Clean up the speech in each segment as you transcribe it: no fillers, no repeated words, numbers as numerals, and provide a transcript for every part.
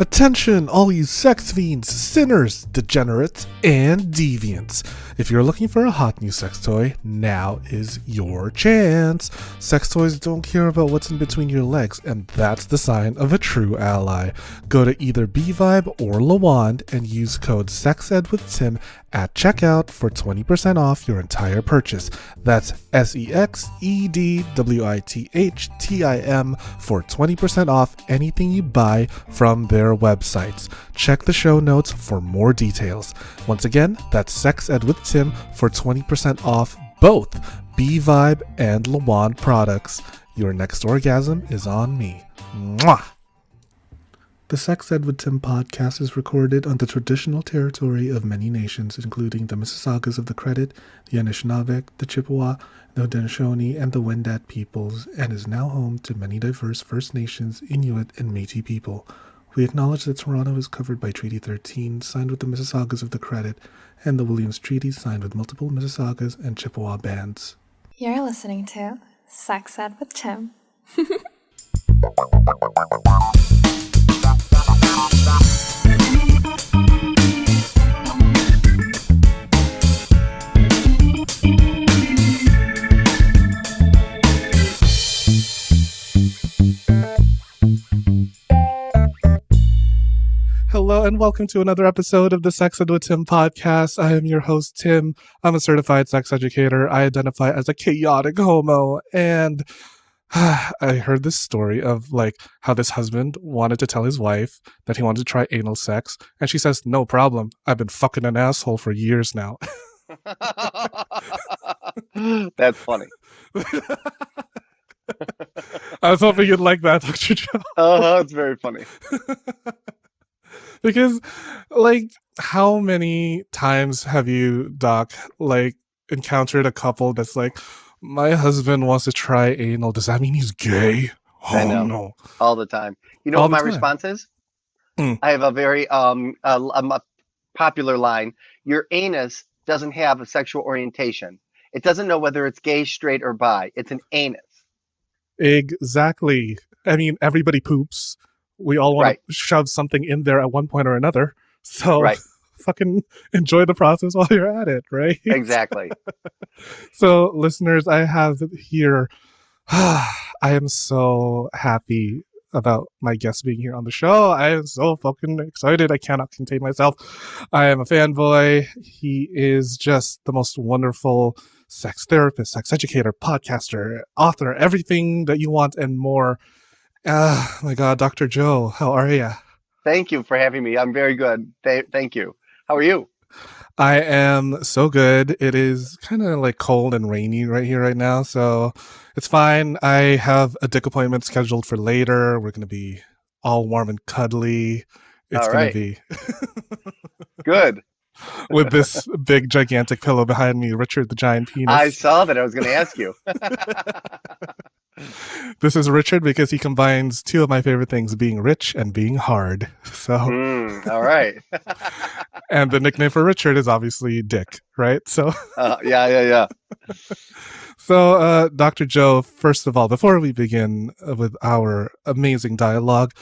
Attention, all you sex fiends, sinners, degenerates, and deviants. If you're looking for a hot new sex toy, now is your chance. Sex toys don't care about what's in between your legs, and that's the sign of a true ally. Go to either BVibe or LaWand and use code SEXEDWithTim at checkout for 20% off your entire purchase. That's SEXEDWITHTIM for 20% off anything you buy from their websites. Check the show notes for more details. Once again, that's Sex Ed with Tim for 20% off both BVibe and LaWand products. Your next orgasm is on me. Mwah! The Sex Ed with Tim podcast is recorded on the traditional territory of many nations, including the Mississaugas of the Credit, the Anishinaabe, the Chippewa, the Haudenosaunee, and the Wendat peoples, and is now home to many diverse First Nations, Inuit, and Métis people. We acknowledge that Toronto is covered by Treaty 13, signed with the Mississaugas of the Credit, and the Williams Treaty, signed with multiple Mississaugas and Chippewa bands. You're listening to Sex Ed with Tim. Hello and welcome to another episode of the Sex Ed with Tim podcast. I am your host, Tim. I'm a certified sex educator. I identify as a chaotic homo, and I heard this story of like how this husband wanted to tell his wife that he wanted to try anal sex, and she says, "No problem. I've been fucking an asshole for years now." That's funny. I was hoping you'd like that, Dr. Joe. It's very funny. Because, like, how many times have you, Doc, like, encountered a couple that's like, my husband wants to try anal. Does that mean he's gay? Oh, I know. No. All the time. You know All what the my time. response is? Mm. I have a very a popular line. Your anus doesn't have a sexual orientation. It doesn't know whether it's gay, straight, or bi. It's an anus. Exactly. I mean, everybody poops. We all want Right. to shove something in there at one point or another. So Right. fucking enjoy the process while you're at it, right? Exactly. So, listeners, I have here, I am so happy about my guest being here on the show. I am so fucking excited. I cannot contain myself. I am a fanboy. He is just the most wonderful sex therapist, sex educator, podcaster, author, everything that you want and more. My God, Dr. Joe, how are you? Thank you for having me. I'm very good. Thank you. How are you? I am so good. It is kind of like cold and rainy right here right now, so it's fine. I have a dick appointment scheduled for later. We're going to be all warm and cuddly. It's All going right. to be Good. with this big gigantic pillow behind me, Richard the Giant Penis. I saw that. I was going to ask you. This is Richard because he combines two of my favorite things, being rich and being hard. So, All right. and the nickname for Richard is obviously Dick, right? So, Yeah. so Dr. Joe, first of all, before we begin with our amazing dialogue,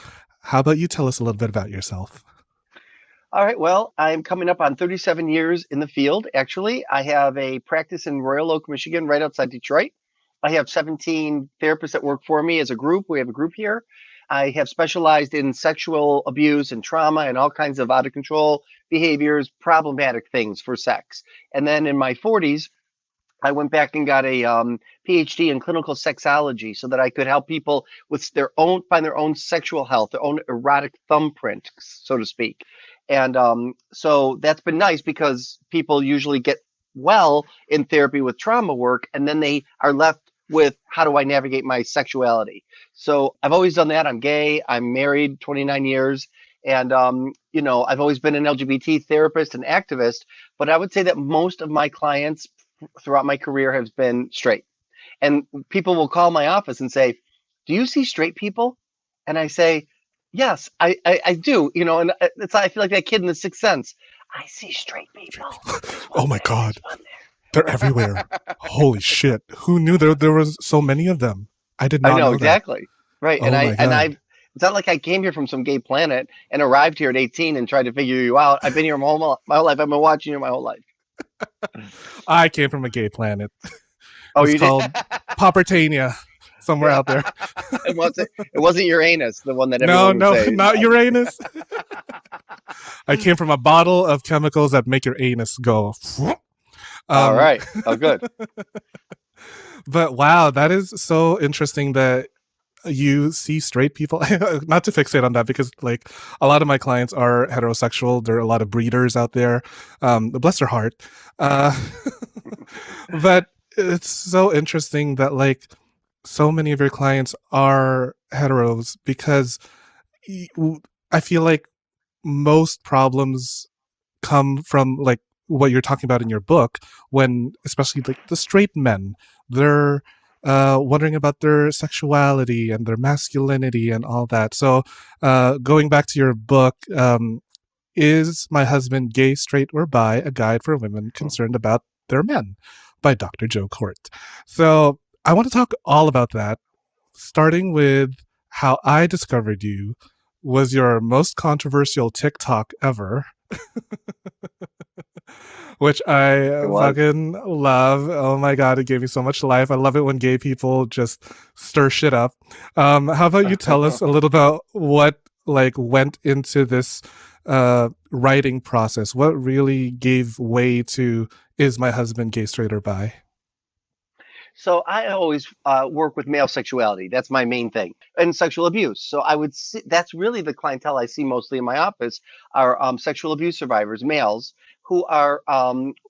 how about you tell us a little bit about yourself? All right. Well, I'm coming up on 37 years in the field. Actually, I have a practice in Royal Oak, Michigan, right outside Detroit. I have 17 therapists that work for me as a group. We have a group here. I have specialized in sexual abuse and trauma and all kinds of out of control behaviors, problematic things for sex. And then in my 40s, I went back and got a PhD in clinical sexology so that I could help people with find their own sexual health, their own erotic thumbprint, so to speak. And so that's been nice because people usually get well in therapy with trauma work, and then they are left with, how do I navigate my sexuality? So I've always done that. I'm gay. I'm married 29 years. And, I've always been an LGBT therapist and activist, but I would say that most of my clients throughout my career has been straight. And people will call my office and say, "Do you see straight people?" And I say, "Yes, I do." And I feel like that kid in The Sixth Sense. I see straight people. Oh my God. They're everywhere. Holy shit. Who knew there was so many of them? I did not I know that. exactly. Right. Oh And my God. It's not like I came here from some gay planet and arrived here at 18 and tried to figure you out. I've been here my whole life. I've been watching you my whole life. I came from a gay planet. Oh, It's you did? called Paupertania, somewhere out there. It wasn't Uranus, the one that No, everyone would no, say. not Uranus. I came from a bottle of chemicals that make your anus go. All Um, right. Oh, good. but wow, that is so interesting that you see straight people. Not to fixate on that, because like a lot of my clients are heterosexual. There are a lot of breeders out there. Bless their heart. Uh, but it's so interesting that like so many of your clients are heteros, because I feel like most problems come from like what you're talking about in your book, when especially like the straight men, they're wondering about their sexuality and their masculinity and all that. So going back to your book, is My Husband Gay, Straight, or Bi? A Guide for Women Concerned About Their Men, by Dr. Joe Court. So I want to talk all about that, starting with how I discovered you was your most controversial TikTok ever, which It I was. fucking love. Oh my god, it gave me so much life. I love it when gay people just stir shit up. How about you tell us a little about what like went into this writing process? What really gave way to Is My Husband Gay, Straight, or Bi? So I always work with male sexuality. That's my main thing, and sexual abuse. So I would see that's really the clientele I see mostly in my office are sexual abuse survivors, males who are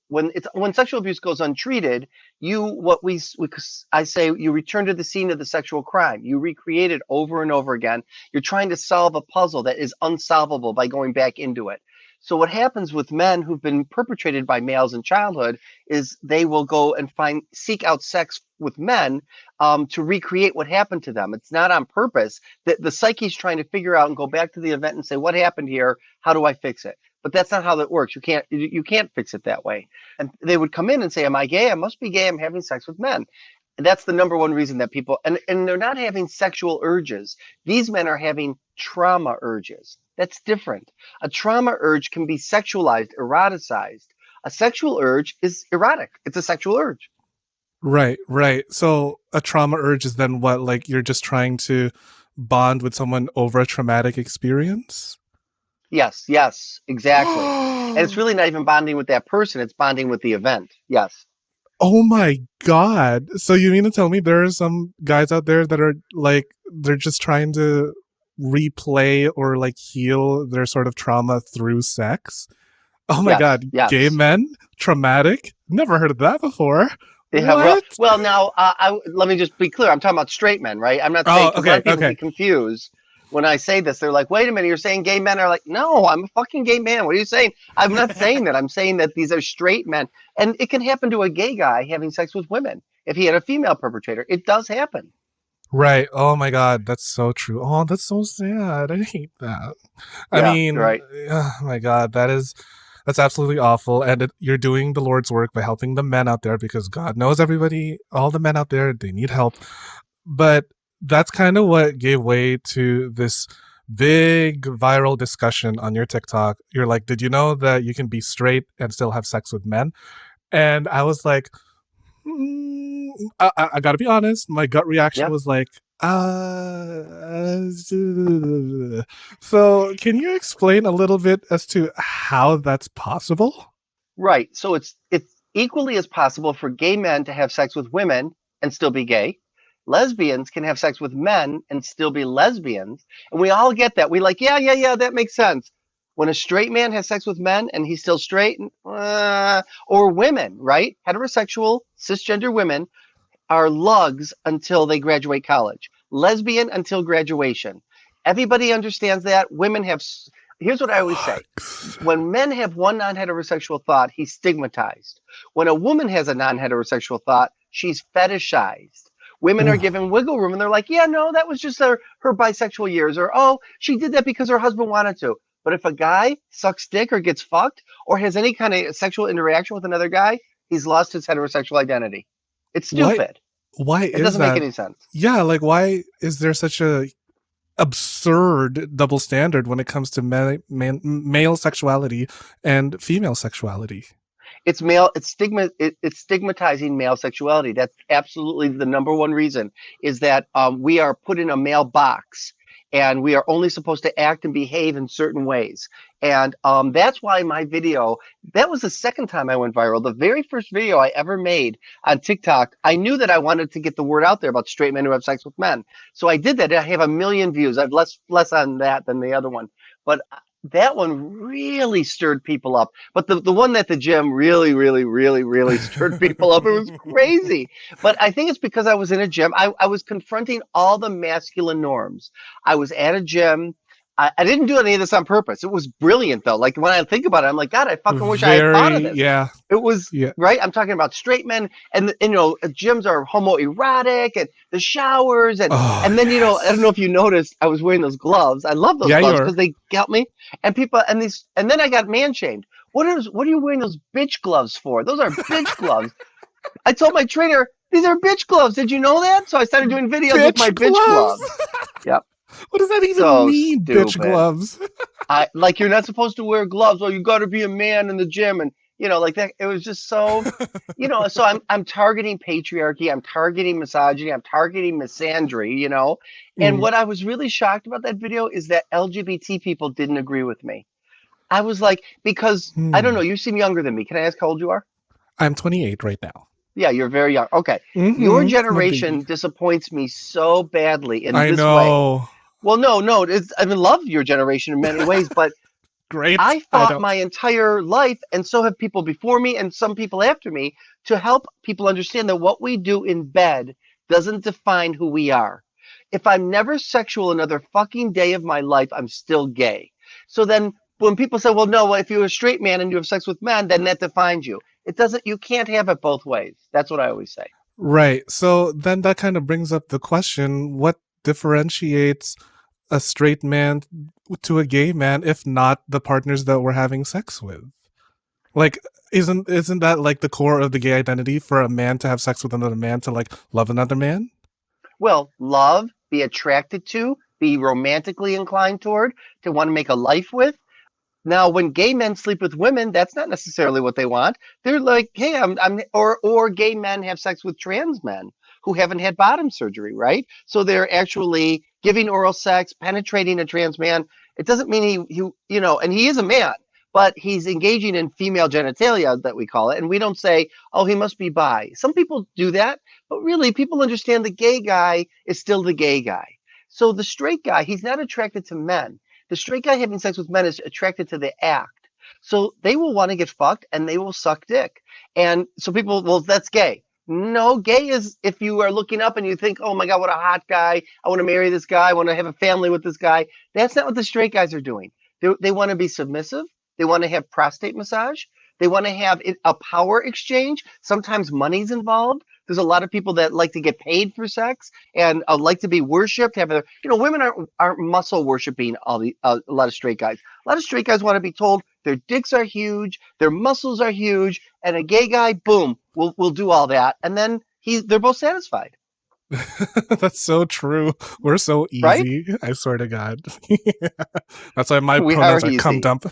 when sexual abuse goes untreated, you what we I say you return to the scene of the sexual crime. You recreate it over and over again. You're trying to solve a puzzle that is unsolvable by going back into it. So what happens with men who've been perpetrated by males in childhood is they will go and seek out sex with men to recreate what happened to them. It's not on purpose. The psyche's trying to figure out and go back to the event and say, what happened here? How do I fix it? But that's not how that works. You can't fix it that way. And they would come in and say, am I gay? I must be gay. I'm having sex with men. And that's the number one reason that people and they're not having sexual urges. These men are having trauma urges. That's different. A trauma urge can be sexualized, eroticized. A sexual urge is erotic. It's a sexual urge. Right, right. So a trauma urge is then what? Like you're just trying to bond with someone over a traumatic experience? Yes, yes, exactly. And it's really not even bonding with that person, it's bonding with the event. Yes. Oh my god. So you mean to tell me there are some guys out there that are like they're just trying to replay or like heal their sort of trauma through sex? Oh my Yes, god, gay yes. men? Traumatic? Never heard of that before. Yeah, well, What? well. Now, let me just be clear. I'm talking about straight men, right? I'm not saying Oh, because a lot okay, of people okay. get confused when I say this. They're like, "Wait a minute, you're saying gay men are like?" No, I'm a fucking gay man. What are you saying? I'm not saying that. I'm saying that these are straight men, and it can happen to a gay guy having sex with women if he had a female perpetrator. It does happen. Right. Oh my god, that's so true. Oh, that's so sad. I hate that. I Yeah, mean, right. oh my god, that's absolutely awful. And you're doing the Lord's work by helping the men out there, because God knows everybody, all the men out there, they need help. But that's kind of what gave way to this big viral discussion on your TikTok. You're like, did you know that you can be straight and still have sex with men? And I was like, I gotta be honest. My gut reaction Yeah. was like, so can you explain a little bit as to how that's possible? Right. So it's equally as possible for gay men to have sex with women and still be gay. Lesbians can have sex with men and still be lesbians. And we all get that. We like, yeah, yeah, yeah, that makes sense. When a straight man has sex with men and he's still straight, or women, right? Heterosexual, cisgender women are lugs until they graduate college, lesbian until graduation. Everybody understands that. Women have, here's what I always say: when men have one non heterosexual thought, he's stigmatized. When a woman has a non heterosexual thought, she's fetishized. Women are given wiggle room and they're like, yeah, no, that was just her bisexual years. Or, oh, she did that because her husband wanted to. But if a guy sucks dick or gets fucked or has any kind of sexual interaction with another guy, he's lost his heterosexual identity. It's Why stupid. why It is doesn't make that? any sense. Yeah, like why is there such a absurd double standard when it comes to male sexuality and female sexuality. It's male. It's stigmatizing male sexuality. That's absolutely the number one reason. Is that we are put in a male box, and we are only supposed to act and behave in certain ways. And that's why my video. That was the second time I went viral. The very first video I ever made on TikTok, I knew that I wanted to get the word out there about straight men who have sex with men. So I did that. I have 1 million views. I've less on that than the other one, but that one really stirred people up. But the one at the gym really stirred people up. It was crazy. But I think it's because I was in a gym. I was confronting all the masculine norms. I was at a gym. I didn't do any of this on purpose. It was brilliant though. Like when I think about it, I'm like, God, I fucking wish I had thought of Very, this. yeah, It was yeah. right. I'm talking about straight men, and gyms are homoerotic, and the showers, Oh, and then I don't know yes. if you noticed, I was wearing those gloves. I love those Yeah, gloves you're because they help me. And people, and then I got man shamed. What are you wearing those bitch gloves for? Those are bitch gloves. I told my trainer, these are bitch gloves. Did you know that? So I started doing videos with my bitch bitch gloves. gloves. Yep. What does that even So mean, bitch stupid. gloves? I like you're not supposed to wear gloves. Oh, you got to be a man in the gym, and like that. It was just so, So I'm targeting patriarchy. I'm targeting misogyny. I'm targeting misandry. And Mm, what I was really shocked about that video is that LGBT people didn't agree with me. I was like, because I don't know. hmm. You seem younger than me. Can I ask how old you are? I'm 28 right now. Yeah, you're very young. Okay, your I'm a baby. generation disappoints me so badly in I this way. know. Well, no, I mean, love your generation in many ways, but Great. I I fought don't. my entire life, and so have people before me and some people after me, to help people understand that what we do in bed doesn't define who we are. If I'm never sexual another fucking day of my life, I'm still gay. So then when people say, well, no, if you're a straight man and you have sex with men, then that defines you. It doesn't, you can't have it both ways. That's what I always say. Right. So then that kind of brings up the question, what differentiates a straight man to a gay man if not the partners that we're having sex with? Like, isn't that like the core of the gay identity for a man to have sex with another man to like love another man? Well, love, be attracted to, be romantically inclined toward, to want to make a life with. Now, when gay men sleep with women, that's not necessarily what they want. They're like, hey, or gay men have sex with trans men who haven't had bottom surgery, right? So they're actually giving oral sex, penetrating a trans man. It doesn't mean and he is a man, but he's engaging in female genitalia that we call it. And we don't say, oh, he must be bi. Some people do that, but really people understand the gay guy is still the gay guy. So the straight guy, he's not attracted to men. The straight guy having sex with men is attracted to the act. So they will want to get fucked and they will suck dick. And so people, well, that's gay. No, gay is if you are looking up and you think, oh my God, what a hot guy. I want to marry this guy. I want to have a family with this guy. That's not what the straight guys are doing. They want to be submissive. They want to have prostate massage. They want to have a power exchange. Sometimes money's involved. There's a lot of people that like to get paid for sex and like to be worshipped. Women aren't muscle worshiping a lot of straight guys. A lot of straight guys want to be told their dicks are huge, their muscles are huge, and a gay guy, boom, will do all that, and then they're both satisfied, That's so true. We're so right? easy. I swear to God. That's why my We are pronouns are cum easy. dump.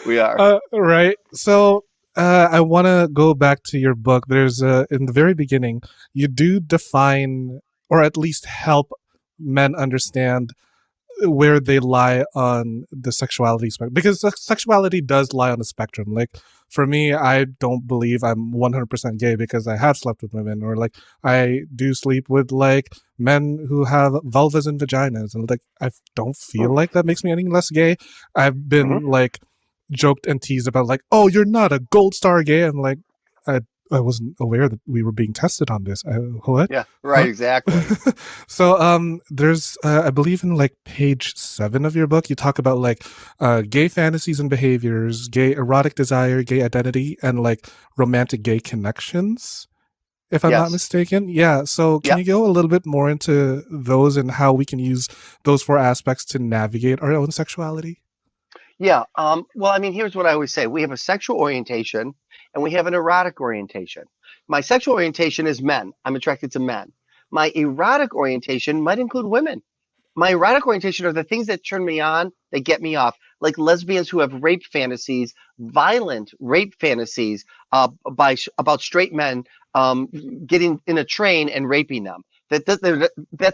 We are. Right. So I want to go back to your book. There's in the very beginning, you do define or at least help men understand where they lie on the sexuality spectrum because sexuality does lie on the spectrum. Like for me, I don't believe I'm 100% gay because I have slept with women, or like I do sleep with like men who have vulvas and vaginas, and like I don't feel Mm-hmm. like that makes me any less gay. I've Mm-hmm. been like joked and teased about like, oh, you're not a gold star gay. I'm like, I I wasn't aware that we were being tested on this. What? Yeah, right, Huh? exactly. So there's I believe in like page 7 of your book you talk about like gay fantasies and behaviors, gay erotic desire, gay identity, and like romantic gay connections, if I'm not Yes. mistaken. Yeah, so can Yeah. you go a little bit more into those and how we can use those 4 aspects to navigate our own sexuality? Yeah. Well, I mean, here's what I always say. We have a sexual orientation and we have an erotic orientation. My sexual orientation is men. I'm attracted to men. My erotic orientation might include women. My erotic orientation are the things that turn me on, that get me off, like lesbians who have rape fantasies, violent rape fantasies about straight men um, getting in a train and raping them. That's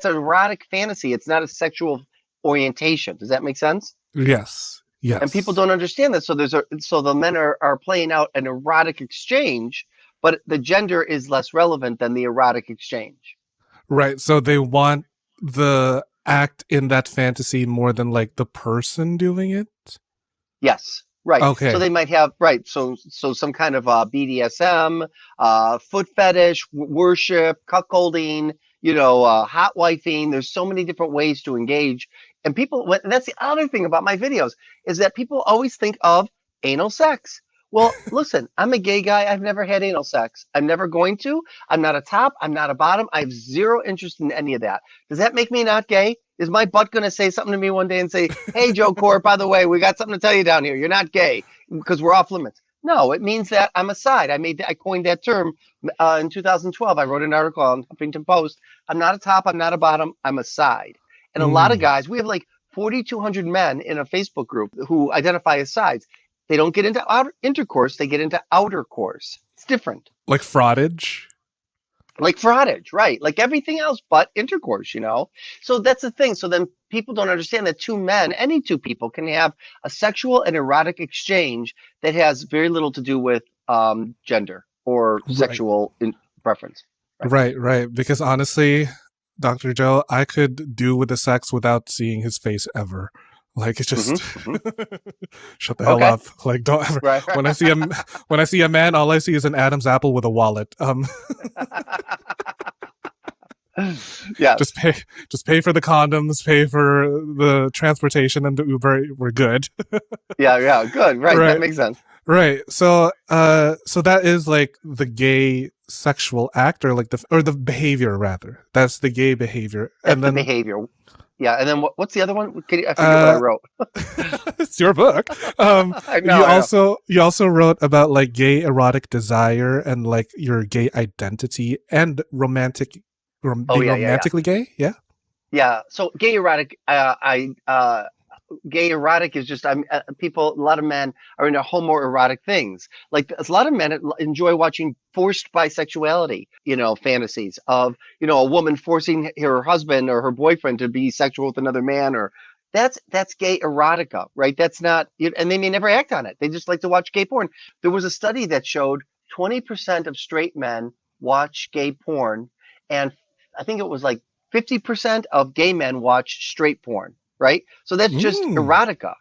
an erotic fantasy. It's not a sexual orientation. Does that make sense? Yes. And people Yes. don't understand that. So the men are playing out an erotic exchange, but the gender is less relevant than the erotic exchange. Right. So they want the act in that fantasy more than like the person doing it. Yes, right. So Okay. they might have right. So some kind of BDSM, foot fetish, worship, cuckolding, hot wifing. There's so many different ways to engage, and and that's the other thing about my videos is that people always think of anal sex. Well, listen, I'm a gay guy. I've never had anal sex. I'm never going to. I'm not a top. I'm not a bottom. I have zero interest in any of that. Does that make me not gay? Is my butt going to say something to me one day and say, "Hey, Joe Court, by the way, we got something to tell you down here. You're not gay because we're off limits." No, it means that I'm a side. I coined that term in 2012. I wrote an article on Huffington Post. I'm not a top. I'm not a bottom. I'm a side. And a lot of Mm. guys, we have like 4,200 men in a Facebook group who identify as sides. They don't get into outer intercourse. They get into outer course. It's different. Like fraudage. Like frottage, right? Like everything else but intercourse. So that's the thing. So then people don't understand that two men, any two people, can have a sexual and erotic exchange that has very little to do with gender or Right. sexual preference. Right. Right. Right. Because honestly, Dr. Joe, I could do with the sex without seeing his face ever. Like it's Hmm. just Hmm. shut the hell Okay. up. Like don't ever Right. when I see a man, all I see is an Adam's apple with a wallet. Just Yes. pay for the condoms, pay for the transportation and the Uber. We're good. Yeah. Yeah. Good. Right. That Right. makes sense. Right. So that is like the gay sexual act or like the behavior rather. That's the gay behavior. That's And the then behavior. Yeah. And then what's the other one? I forget what I uh wrote. it's your book. I know. I know. You also wrote about like gay erotic desire and like your gay identity and Oh being yeah. Yeah. Yeah. romantically gay. Yeah. Yeah. So gay erotic. Gay erotic is just people. A lot of men are into homoerotic things. Like a lot of men enjoy watching forced bisexuality. Fantasies of a woman forcing her husband or her boyfriend to be sexual with another man, or that's gay erotica, right? That's not, and they may never act on it. They just like to watch gay porn. There was a study that showed 20% of straight men watch gay porn, and I think it was like 50% of gay men watch straight porn, right? So that's just Mm, erotica.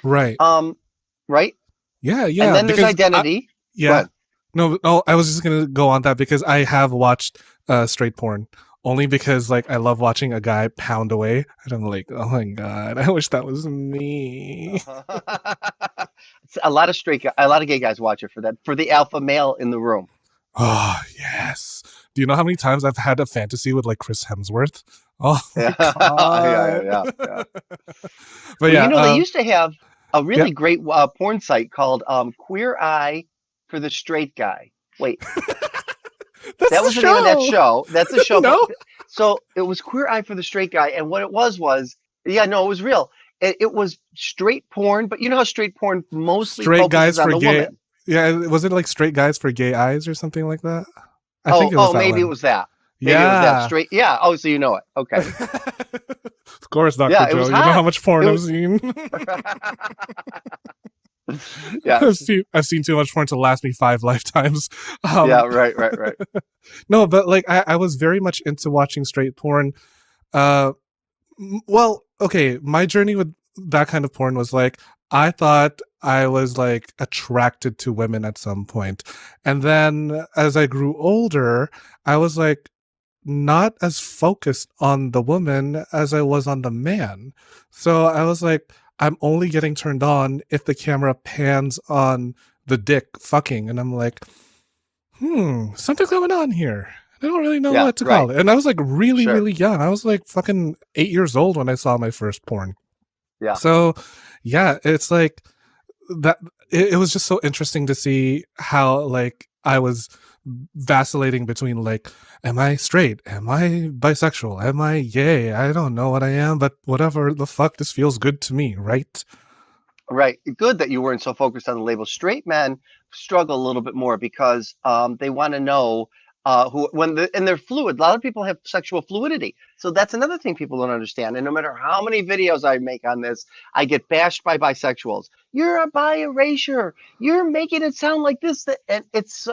right. Um, right? Yeah. And Yeah. then there's Because identity. Go yeah. ahead. No, no, I was just gonna go on that because I have watched straight porn only because like I love watching a guy pound away, and I'm like, oh my god, I wish that was me. A lot of gay guys watch it for that, for the alpha male in the room. Oh yes. Do you know how many times I've had a fantasy with like Chris Hemsworth? Oh my Yeah, yeah, yeah, god. yeah, yeah. But Well, yeah, they used to have a yeah. really great porn site called Queer Eye for the Straight Guy. Wait, That's that the was the name of that show. show. That's the show. But No, so it was Queer Eye for the Straight Guy, and what it was, yeah, no, it was real. It was straight porn, but you know how straight porn mostly straight focuses guys on for the gay. woman. Yeah, was it like straight guys for gay eyes or something like that? I think Oh, it was oh, that maybe it one. was that. Maybe it was that Yeah. straight. Yeah. Oh, so you know it. Okay. Of course, Dr. Yeah, it was Joe. You know how hot. much porn It I've was. seen. Yes. I've seen too much porn to last me 5 lifetimes. Yeah. Um, Right. Right. Right. no, but like I was very much into watching straight porn. Uh, well, okay, my journey with that kind of porn was like I thought I was like attracted to women at some point, and then as I grew older, I was like not as focused on the woman as I was on the man. So I was like, I'm only getting turned on if the camera pans on the dick fucking. And I'm like, something's going on here. I don't really know Yeah. what to Right. call it. And I was like really, Sure. really young. I was like fucking 8 years old when I saw my first porn. Yeah. So yeah, it's like that. It was just so interesting to see how like I was vacillating between like, am I straight? Am I bisexual? Am I gay? I don't know what I am, but whatever the fuck, this feels good to me, right? Right. Good that you weren't so focused on the label. Straight men struggle a little bit more because they want to know who and they're fluid. A lot of people have sexual fluidity, so that's another thing people don't understand. And no matter how many videos I make on this, I get bashed by bisexuals. You're a bi erasure. You're making it sound like this, that, and it's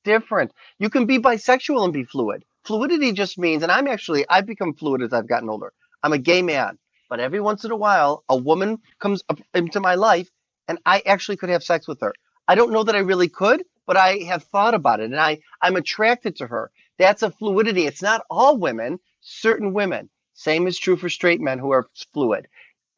different. You can be bisexual and be fluid. Fluidity just means, and I've become fluid as I've gotten older. I'm a gay man. But every once in a while, a woman comes up into my life and I actually could have sex with her. I don't know that I really could, but I have thought about it and I'm attracted to her. That's a fluidity. It's not all women, certain women. Same is true for straight men who are fluid.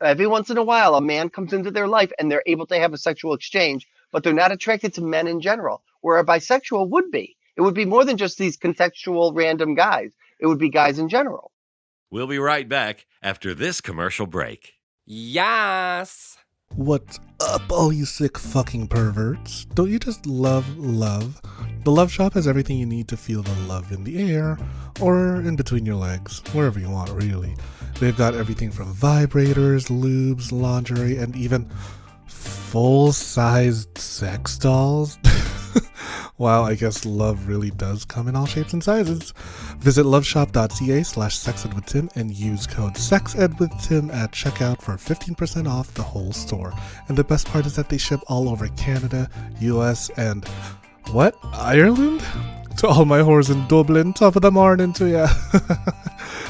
Every once in a while, a man comes into their life and they're able to have a sexual exchange, but they're not attracted to men in general, where a bisexual would be. It would be more than just these contextual random guys, it would be guys in general. We'll be right back after this commercial break. Yes. What's up, all you sick fucking perverts? Don't you just love love? The Love Shop has everything you need to feel the love in the air, or in between your legs, wherever you want, really. They've got everything from vibrators, lubes, lingerie, and even full-sized sex dolls. Wow, I guess love really does come in all shapes and sizes. Visit loveshop.ca/sexedwithtim and use code SEXEDWithTim at checkout for 15% off the whole store. And the best part is that they ship all over Canada, US, and what? Ireland? To all my whores in Dublin, top of the morning to ya.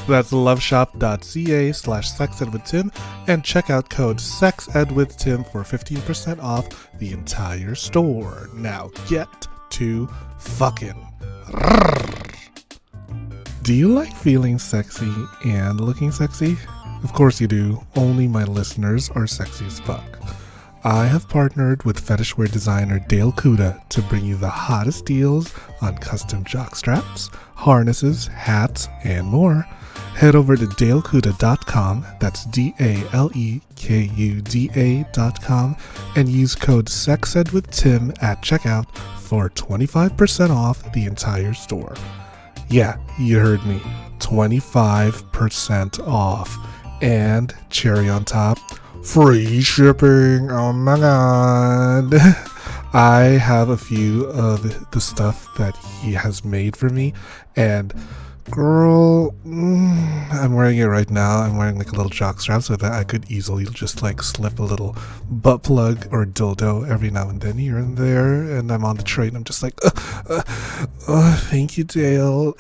That's loveshop.ca/sexedwithtim and check out code SEXEDWithTim for 15% off the entire store. Now get to fucking. Do you like feeling sexy and looking sexy? Of course you do. Only my listeners are sexy as fuck. I have partnered with fetishwear designer Dale Kuda to bring you the hottest deals on custom jock straps, harnesses, hats, and more. Head over to dalekuda.com, that's DALEKUDA.com, and use code SEXEDWithTim at checkout for 25% off the entire store. Yeah, you heard me, 25% off. And cherry on top, free shipping. Oh my god. I have a few of the stuff that he has made for me, and girl, I'm wearing it right now. I'm wearing like a little jock strap so that I could easily just like slip a little butt plug or dildo every now and then here and there. And I'm on the train. I'm just like, thank you, Dale.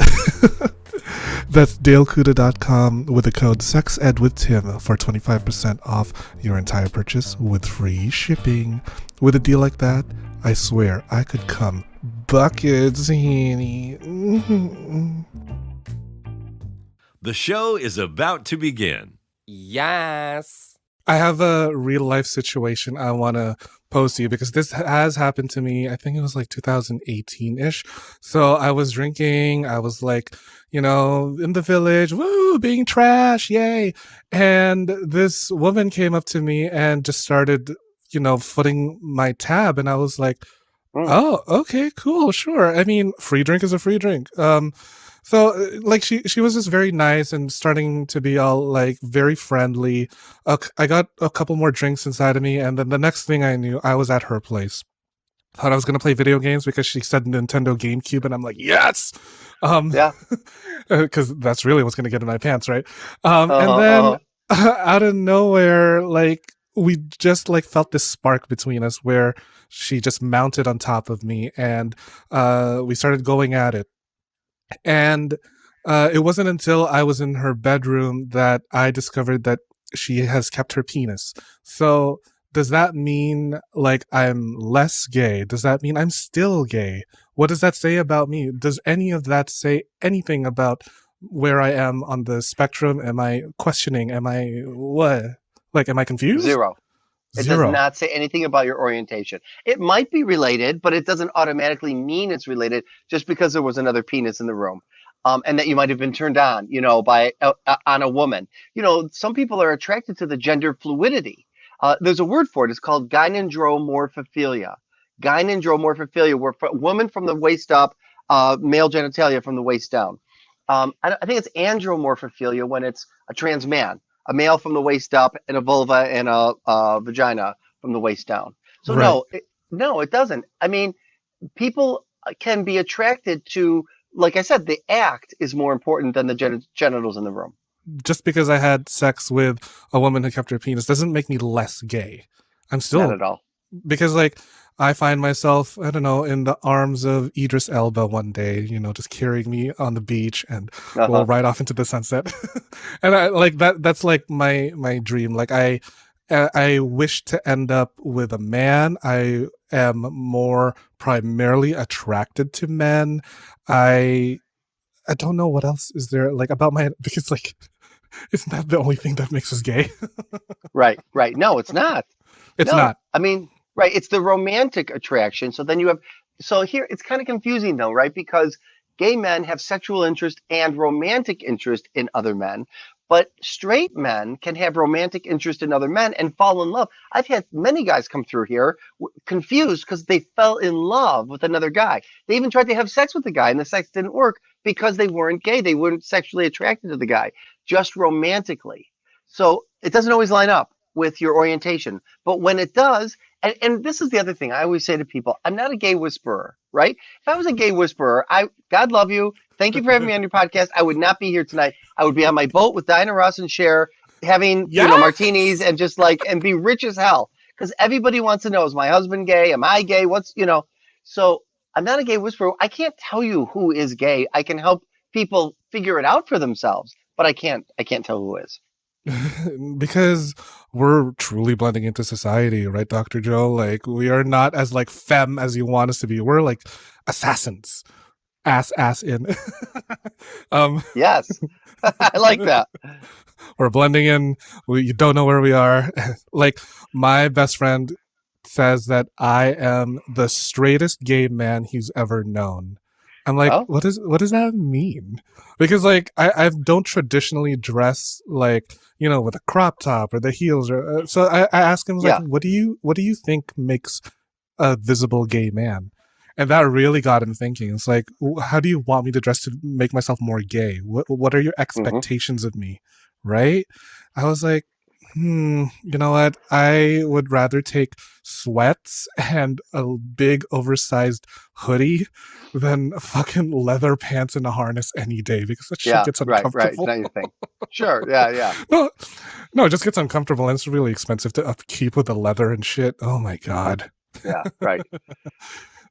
That's dalekuda.com with the code SEXEDWithTim for 25% off your entire purchase with free shipping. With a deal like that, I swear I could come buckets, honey. The show is about to begin. Yes. I have a real life situation I want to pose to you because this has happened to me. I think it was like 2018-ish. So I was drinking. I was like, in the village, woo, being trash, yay. And this woman came up to me and just started, footing my tab. And I was like, oh, okay, cool, sure. I mean, free drink is a free drink. So like she was just very nice and starting to be all like very friendly. I got a couple more drinks inside of me, and then the next thing I knew, I was at her place. Thought I was gonna play video games because she said Nintendo GameCube, and I'm like, yes, Yeah. because that's really what's gonna get in my pants, right? And then out of nowhere, like we just like felt this spark between us where she just mounted on top of me, and we started going at it. And it wasn't until I was in her bedroom that I discovered that she has kept her penis. So does that mean like I'm less gay? Does that mean I'm still gay? What does that say about me? Does any of that say anything about where I am on the spectrum? Am I questioning? Am I what? Like, am I confused? Zero. It Zero. does not say anything about your orientation. It might be related, but it doesn't automatically mean it's related just because there was another penis in the room, and that you might have been turned on, by on a woman. Some people are attracted to the gender fluidity. There's a word for it. It's called gynandromorphophilia. Gynandromorphophilia, where a woman from the waist up male genitalia from the waist down. I think it's andromorphophilia when it's a trans man, a male from the waist up, and a vulva and a vagina from the waist down. So Right. no, it doesn't. I mean, people can be attracted to, like I said, the act is more important than the genitals in the room. Just because I had sex with a woman who kept her penis doesn't make me less gay. I'm Not still, at all. because like I find myself, I don't know, in the arms of Idris Elba one day, just carrying me on the beach and we'll Uh-huh. ride off into the sunset. And I like that's like my dream. Like I wish to end up with a man. I am more primarily attracted to men. I don't know what else is there like about my, because like isn't that the only thing that makes us gay? Right. No, it's not. It's No, not. I mean, right. It's the romantic attraction. So then you have, so here it's kind of confusing though, right? Because gay men have sexual interest and romantic interest in other men, but straight men can have romantic interest in other men and fall in love. I've had many guys come through here confused because they fell in love with another guy. They even tried to have sex with the guy and the sex didn't work because they weren't gay. They weren't sexually attracted to the guy, just romantically. So it doesn't always line up with your orientation. But when it does, and this is the other thing I always say to people, I'm not a gay whisperer, right? If I was a gay whisperer, God love you. Thank you for having me on your podcast. I would not be here tonight. I would be on my boat with Diana Ross and Cher, having Yes! martinis and just and be rich as hell. Because everybody wants to know, is my husband gay? Am I gay? So I'm not a gay whisperer. I can't tell you who is gay. I can help people figure it out for themselves, but I can't tell who is. Because we're truly blending into society, right, Dr. Joe? Like we are not as like femme as you want us to be. We're like assassins. Ass in. Yes. I like that. We're blending in. You don't know where we are. Like my best friend says that I am the straightest gay man he's ever known. I'm like, Oh, what does that mean? Because like I don't traditionally dress like with a crop top or the heels or so I ask him like, yeah. what do you think makes a visible gay man? And that really got him thinking. It's like, how do you want me to dress to make myself more gay? What are your Hmm. expectations of me? Right? I was like, you know what? I would rather take sweats and a big oversized hoodie than fucking leather pants and a harness any day because that shit Yeah. gets Right. It's uncomfortable. not your thing. Sure. Yeah. Yeah. No, it just gets uncomfortable and it's really expensive to upkeep with the leather and shit. Oh my God. Yeah. Right.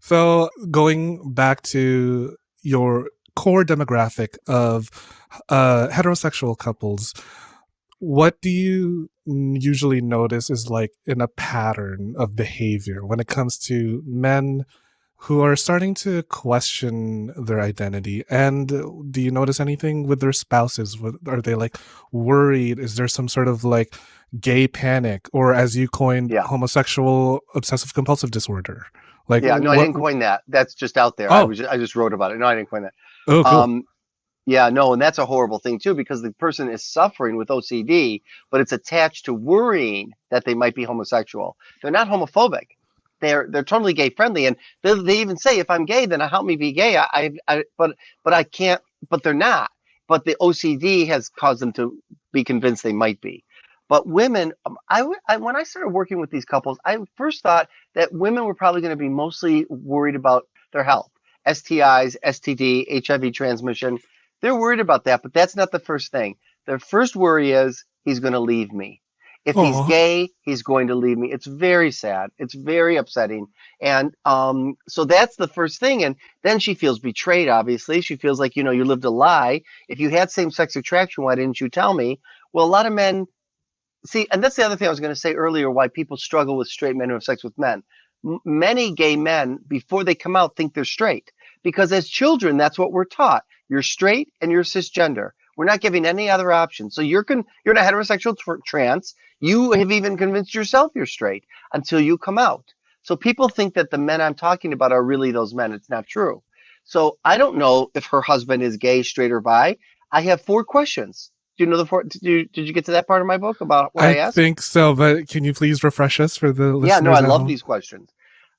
So going back to your core demographic of heterosexual couples, what do you usually notice is like in a pattern of behavior when it comes to men who are starting to question their identity? And do you notice anything with their spouses? Are they like worried? Is there some sort of like gay panic, or as you coined, Yeah. homosexual obsessive compulsive disorder? Like Yeah. No, I what? didn't coin that. That's just out there. Oh, I just wrote about it. No, I didn't coin that. oh, cool. Um, yeah, no, and that's a horrible thing too, because the person is suffering with OCD, but it's attached to worrying that they might be homosexual. They're not homophobic. They're totally gay friendly, and they even say, if I'm gay, then help me be gay. But I can't. But they're not. But the OCD has caused them to be convinced they might be. But women, when I started working with these couples, I first thought that women were probably going to be mostly worried about their health, STIs, STD, HIV transmission. They're worried about that, but that's not the first thing. Their first worry is he's going to leave me. If he's Oh, gay, he's going to leave me. It's very sad. It's very upsetting. And so that's the first thing. And then she feels betrayed, obviously. She feels like, you lived a lie. If you had same sex attraction, why didn't you tell me? Well, a lot of men see, and that's the other thing I was going to say earlier, why people struggle with straight men who have sex with men. Many gay men, before they come out, think they're straight. Because as children, that's what we're taught. You're straight and you're cisgender. We're not giving any other option. So you're in a heterosexual trance. You have even convinced yourself you're straight until you come out. So people think that the men I'm talking about are really those men. It's not true. So I don't know if her husband is gay, straight, or bi. I have 4 questions. Do you know the 4? Did you get to that part of my book about what I I asked? think so, but can you please refresh us for the Yeah, no, I listeners at love home? these questions.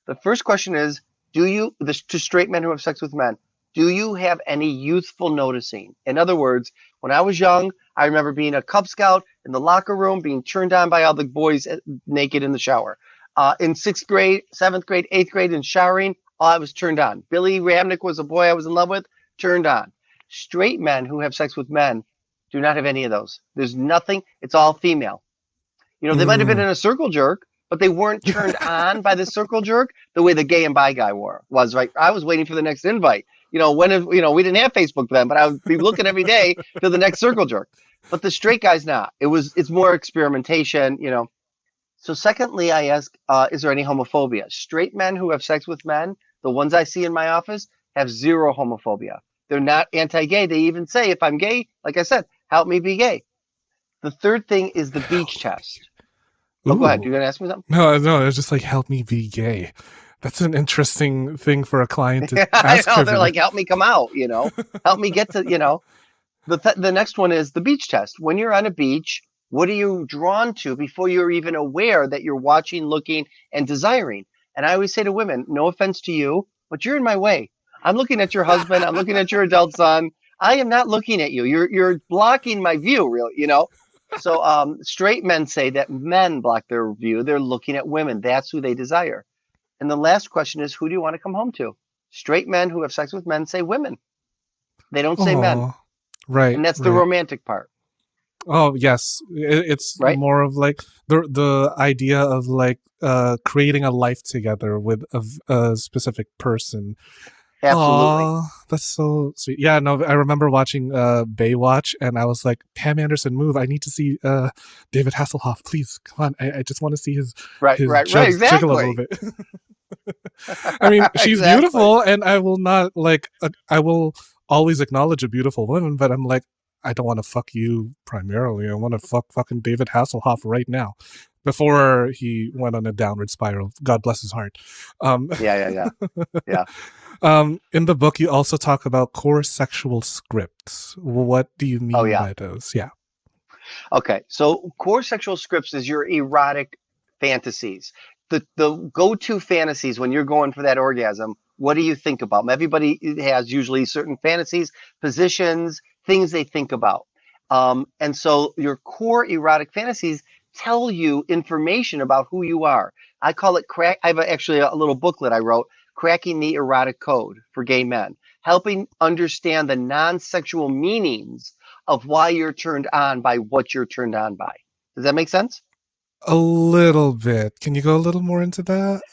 The first question is, to straight men who have sex with men, Do you have any youthful noticing? In other words, when I was young, I remember being a Cub Scout in the locker room, being turned on by all the boys naked in the shower. In sixth grade, seventh grade, eighth grade, and showering, I was turned on. Billy Ramnick was a boy I was in love with, turned on. Straight men who have sex with men do not have any of those. There's nothing. It's all female. They might have been Ooh. in a circle jerk, but they weren't turned on by the circle jerk the way the gay and bi guy was, right? I was waiting for the next invite. We didn't have Facebook then, but I would be looking every day to the next circle jerk. But the straight guy's not. It's more experimentation. So secondly, I ask, is there any homophobia? Straight men who have sex with men, the ones I see in my office, have zero homophobia. They're not anti-gay. They even say, if I'm gay, like I said, help me be gay. The third thing is the beach test. Oh, go ahead. Ooh. You're going to ask me something? No, it's just like, help me be gay. That's an interesting thing for a client to I ask know. her. They're like, help me come out, help me get to, The next one is the beach test. When you're on a beach, what are you drawn to before you're even aware that you're watching, looking, and desiring? And I always say to women, no offense to you, but you're in my way. I'm looking at your husband. I'm looking at your adult son. I am not looking at you. You're blocking my view, really. So straight men say that men block their view. They're looking at women. That's who they desire. And the last question is, who do you want to come home to? Straight men who have sex with men say women. They don't say men. Oh, right, And that's the right. romantic part, Oh, yes. It's right? more of like the idea of like creating a life together with a specific person. Absolutely. Oh, that's so sweet. Yeah, no, I remember watching Baywatch, and I was like, Pam Anderson, move! I need to see David Hasselhoff. Please, come on! I just want to see his Right, jiggle a little exactly. bit. I mean, she's Exactly. beautiful, and I will not like. I will always acknowledge a beautiful woman, but I'm like, I don't want to fuck you primarily. I want to fuck fucking David Hasselhoff right now, before he went on a downward spiral. God bless his heart. Yeah. In the book, you also talk about core sexual scripts. What do you Oh, mean yeah. by those? Yeah. Okay. So core sexual scripts is your erotic fantasies. The go-to fantasies when you're going for that orgasm, what do you think about? Everybody has usually certain fantasies, positions, things they think about. And so your core erotic fantasies tell you information about who you are. I call it crack. I have actually a little booklet I wrote, Cracking the Erotic Code for Gay Men, helping understand the non-sexual meanings of why you're turned on by what you're turned on by. Does that make sense? A little bit. Can you go a little more into that?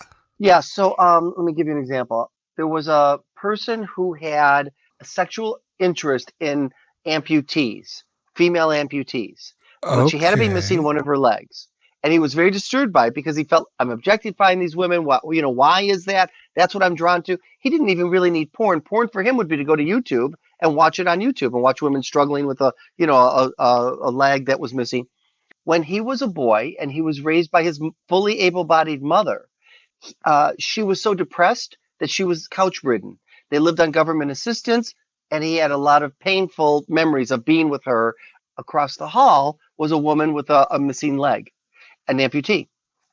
Yeah, so let me give you an example. There was a person who had a sexual interest in amputees, female amputees, but she had to be missing Okay. one of her legs. And he was very disturbed by it because he felt, I'm objectifying these women. Why is that? That's what I'm drawn to. He didn't even really need porn. Porn for him would be to go to YouTube and watch it on YouTube and watch women struggling with a leg that was missing. When he was a boy and he was raised by his fully able-bodied mother, she was so depressed that she was couch ridden. They lived on government assistance, and he had a lot of painful memories of being with her. Across the hall was a woman with a missing leg, an amputee.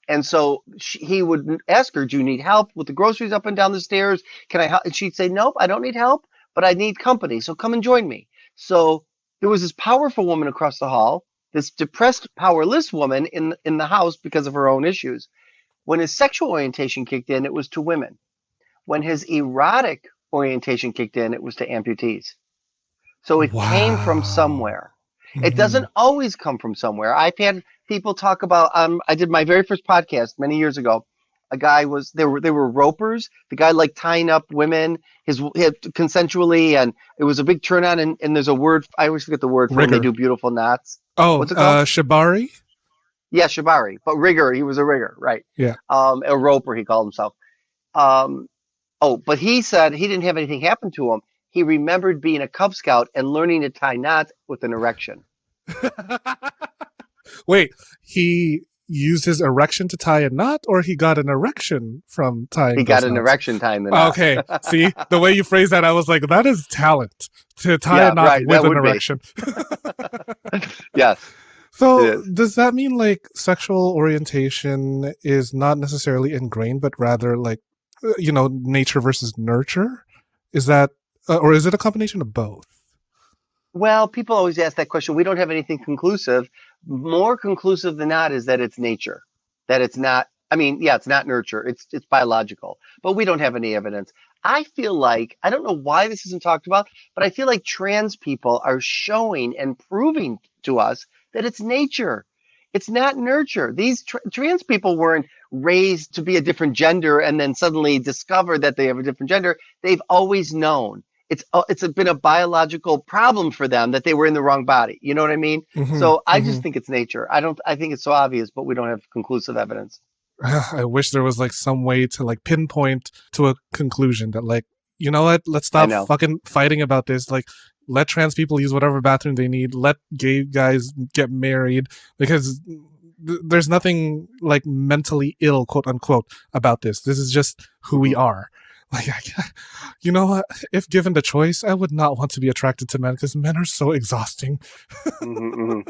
And so he would ask her, do you need help with the groceries up and down the stairs? Can I help? And she'd say, nope, I don't need help, but I need company. So come and join me. So there was this powerful woman across the hall, this depressed, powerless woman in the house because of her own issues. When his sexual orientation kicked in, it was to women. When his erotic orientation kicked in, it was to amputees. So it came from Wow. somewhere. It Hmm. doesn't always come from somewhere. I've had people talk about. I did my very first podcast many years ago. A guy was they were ropers. The guy liked tying up women, consensually, and it was a big turn on. And there's a word I always forget the word for when they Rigor. do beautiful knots. Oh, What's it called? Shibari? Yeah, shibari, but rigger. He was a rigger, right? Yeah. A roper. He called himself. Um, but he said he didn't have anything happen to him. He remembered being a Cub Scout and learning to tie knots with an erection. Wait, he used his erection to tie a knot, or he got an erection from tying He those got an knots? erection tying the knot. Okay, see, the way you phrase that, I was like, that is talent, to tie a Yeah, knot right. with That an would be. erection. Yes, it So, is. does that mean like sexual orientation is not necessarily ingrained, but rather like, nature versus nurture? Is that or is it a combination of both? Well, people always ask that question. We don't have anything conclusive. More conclusive than not is that it's nature, that it's not. I mean, yeah, it's not nurture. It's biological, but we don't have any evidence. I feel like I don't know why this isn't talked about, but I feel like trans people are showing and proving to us that it's nature. It's not nurture. These trans people weren't raised to be a different gender and then suddenly discover that they have a different gender. They've always known it's been a biological problem for them that they were in the wrong body. You know what I mean? Hmm. So I Hmm. just think it's nature. I think it's so obvious, but we don't have conclusive evidence. I wish there was like some way to like pinpoint to a conclusion that like, you know what, let's I stop know. fucking fighting about this. Like, let trans people use whatever bathroom they need. Let gay guys get married because there's nothing like mentally ill, quote unquote, about this. This is just who we Mhm. are. Like, you know what? If given the choice, I would not want to be attracted to men because men are so exhausting. Mhm, mhm.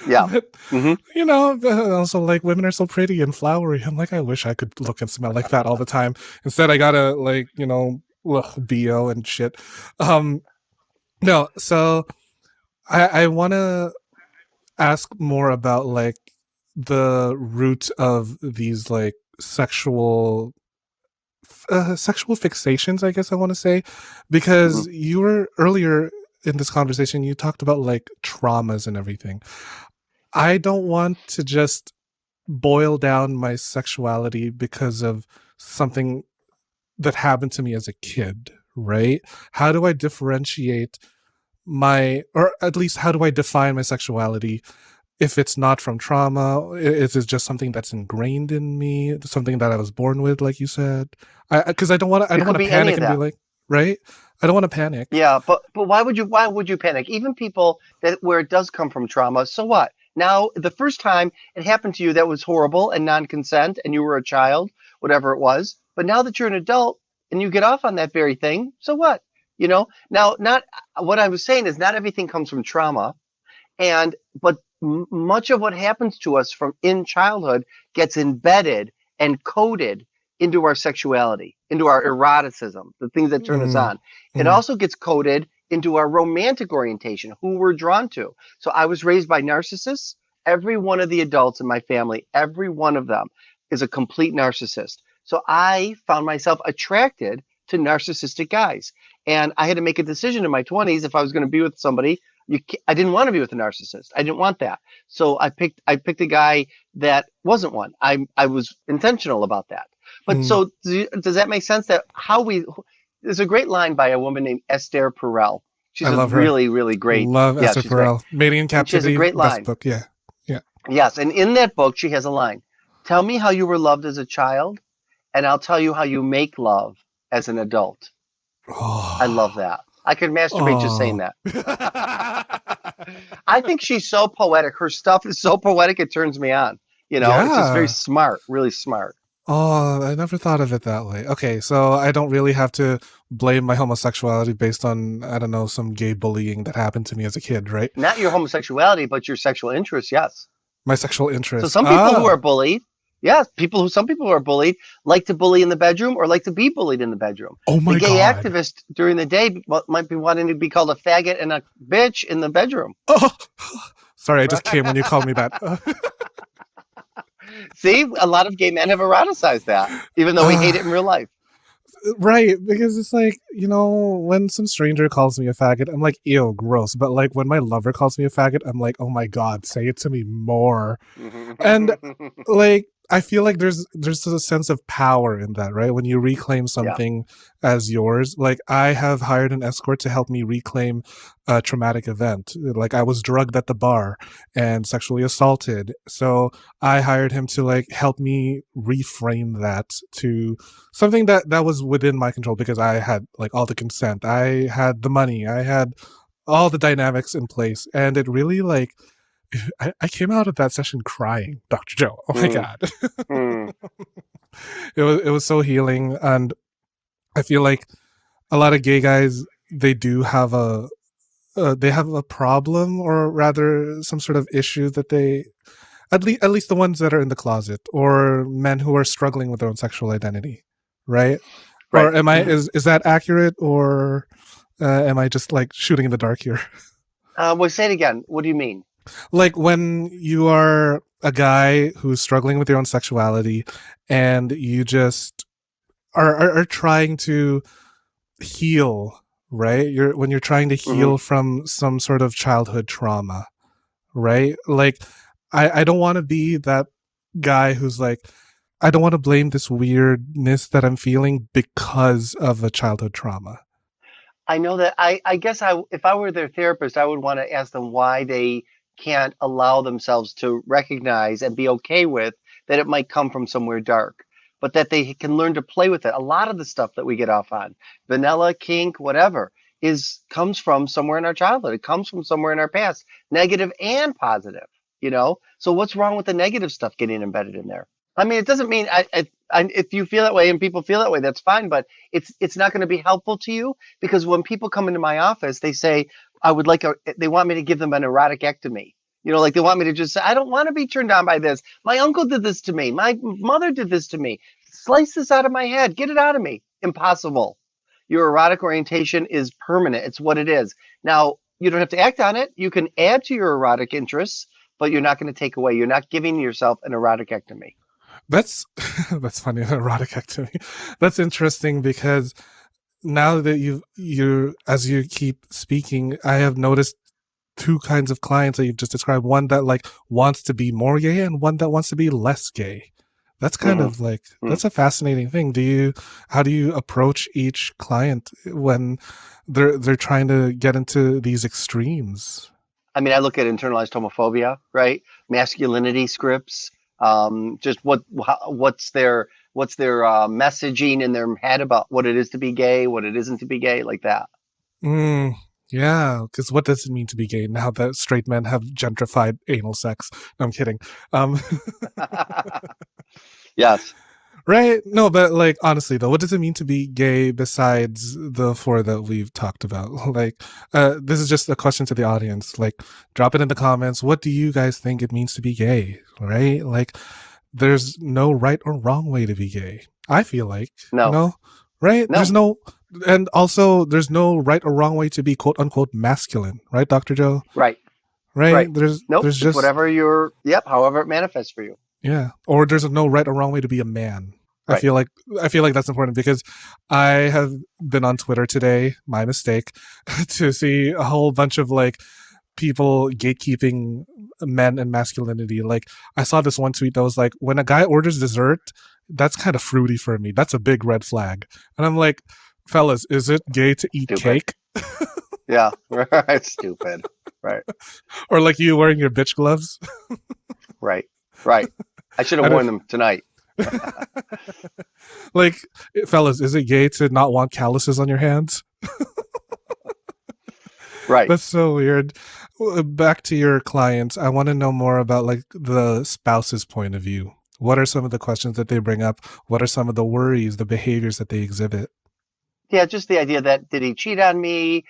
Yeah. But Mhm. you know, also like women are so pretty and flowery. I'm like, I wish I could look and smell like that all the time. Instead, I gotta like, you know, bo and shit. Um, no, so I want to ask more about like the root of these like sexual fixations, I guess I want to say, Mhm. because you were earlier in this conversation, you talked about like traumas and everything. I don't want to just boil down my sexuality because of something that happened to me as a kid, right? How do I differentiate or at least how do I define my sexuality if it's not from trauma? Is it just something that's ingrained in me, something that I was born with, like you said? Because I It don't want could to be any panic of and be that. like, right? I don't want to panic. Yeah, but why would you panic? Even people that where it does come from trauma, so what? Now, the first time it happened to you that was horrible and non-consent and you were a child, whatever it was. But now that you're an adult and you get off on that very thing, so what? Now not what I was saying is not everything comes from trauma. And but much of what happens to us from in childhood gets embedded and coded into our sexuality, into our eroticism, the things that turn us Mm, on. It mm, also gets coded into our romantic orientation, who we're drawn to. So I was raised by narcissists. Every one of the adults in my family, every one of them is a complete narcissist. So I found myself attracted to narcissistic guys. And I had to make a decision in my 20s if I was going to be with somebody. I didn't want to be with a narcissist. I didn't want that. So I picked a guy that wasn't one. I was intentional about that. But mm. so does that make sense? That how we There's a great line by a woman named Esther Perel. I She's a love her. really really great. Love Yeah, Esther she's great, Perel. Mating in and she has a Captivity, great best line. book. Yeah. Yeah. Yes, and in that book she has a line. Tell me how you were loved as a child, and I'll tell you how you make love as an adult. I love Oh. that. I could masturbate just saying Oh. that. I think she's so poetic. Her stuff is so poetic it turns me on. It's just very Yeah. smart, really smart. Oh, I never thought of it that way. Okay, so I don't really have to blame my homosexuality based on, I don't know, some gay bullying that happened to me as a kid, right? Not your homosexuality, but your sexual interest, yes. My sexual So interest. some people who are Ah. bullied, yes, some people who are bullied like to bully in the bedroom or like to be bullied in the bedroom. Oh The my gay God. activist during the day might be wanting to be called a faggot and a bitch in the bedroom. Oh. Sorry, I just came when you called me that. See, a lot of gay men have eroticized that, even though we hate it in real life. Right, because it's like, you know, when some stranger calls me a faggot, I'm like, ew, gross. But like when my lover calls me a faggot, I'm like, oh my God, say it to me more. And like I feel like there's a sense of power in that, right? When you reclaim Yeah. something as yours. Like I have hired an escort to help me reclaim a traumatic event. Like I was drugged at the bar and sexually assaulted. So I hired him to like help me reframe that to something that was within my control because I had like all the consent. I had the money. I had all the dynamics in place. And it really like I came out of that session crying, Dr. Joe. Oh my Mm, God. mm. It was so healing. And I feel like a lot of gay guys, they do have they have a problem, or rather some sort of issue that they at least the ones that are in the closet, or men who are struggling with their own sexual identity, right? Or Right. am I is that accurate, or am I just like shooting in the dark here? Well, say it again. What do you mean? Like when you are a guy who's struggling with your own sexuality and you just are trying to heal, right? When you're trying to Hmm. heal from some sort of childhood trauma, right? Like I don't want to be that guy who's like, I don't want to blame this weirdness that I'm feeling because of a childhood trauma. I know that I guess if I were their therapist, I would want to ask them why they can't allow themselves to recognize and be okay with that it might come from somewhere dark, but that they can learn to play with it. A lot of the stuff that we get off on, vanilla, kink, whatever, is comes from somewhere in our childhood. It comes from somewhere in our past, negative and positive, you know? So what's wrong with the negative stuff getting embedded in there? I mean, it doesn't mean if you feel that way and people feel that way, that's fine, but it's not going to be helpful to you because when people come into my office, they say, they want me to give them an erotic ectomy. You know, like they want me to just say, I don't want to be turned on by this. My uncle did this to me. My mother did this to me. Slice this out of my head. Get it out of me. Impossible. Your erotic orientation is permanent. It's what it is. Now, you don't have to act on it. You can add to your erotic interests, but you're not going to take away. You're not giving yourself an erotic ectomy. That's that's funny, erotic activity. That's interesting because now that you as you keep speaking, I have noticed two kinds of clients that you've just described. One that like wants to be more gay and one that wants to be less gay. That's kind of like, Mm-hmm. that's a fascinating thing. How do you approach each client when they're trying to get into these extremes? I mean, I look at internalized homophobia, right? Masculinity scripts. Just what's their messaging in their head about what it is to be gay, what it isn't to be gay, like that. Mm, yeah, because what does it mean to be gay now that straight men have gentrified anal sex? No, I'm kidding. Um, Yes. right? No, but like honestly though, what does it mean to be gay besides the four that we've talked about? Like, this is just a question to the audience. Like, drop it in the comments. What do you guys think it means to be gay? Right? Like, there's no right or wrong way to be gay. I feel like, No. right? No. And also there's no right or wrong way to be quote unquote masculine, right, Dr. Joe? Right. Right? Right. Nope. There's It's just, whatever you're. Yep. However it manifests for you. yeah. Or there's no right or wrong way to be a man. I Right. feel like that's important because I have been on Twitter today, my mistake, to see a whole bunch of like people gatekeeping men and masculinity. Like I saw this one tweet that was like, when a guy orders dessert, that's kind of fruity for me. That's a big red flag. And I'm like, fellas, is it gay to eat Stupid. cake? Yeah. Right. Stupid. Right. Or like you wearing your bitch gloves? Right. Right. I should I have don't- worn them tonight. Like, fellas, is it gay to not want calluses on your hands? Right. That's so weird. Back to your clients, I want to know more about like the spouse's point of view. What are some of the questions that they bring up? What are some of the worries, the behaviors that they exhibit? Yeah, just the idea that did he cheat on me?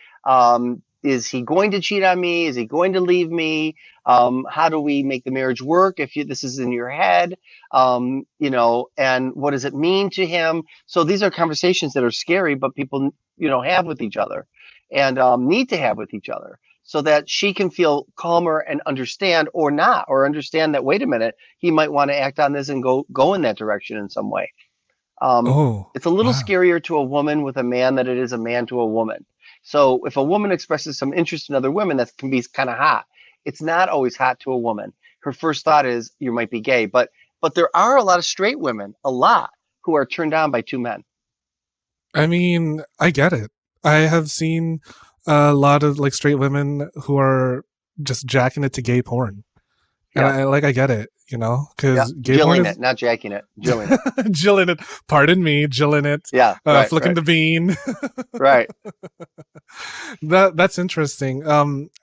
Is he going to cheat on me? Is he going to leave me? How do we make the marriage work if this is in your head? And what does it mean to him? So these are conversations that are scary, but people, have with each other and need to have with each other so that she can feel calmer and understand or not, or understand that, wait a minute, he might want to act on this and go in that direction in some way. Oh, It's a little wow. scarier to a woman with a man than it is a man to a woman. So if a woman expresses some interest in other women, that can be kind of hot. It's not always hot to a woman. Her first thought is you might be gay, but there are a lot of straight women, a lot, who are turned on by two men. I mean, I get it. I have seen a lot of like straight women who are just jacking it to gay porn. And Yeah, I get it, yeah, because gay porn jilling is it, not jacking it, jilling it. jilling it. Pardon me, jilling it. Yeah, right, Flicking right, the bean. right. That's interesting.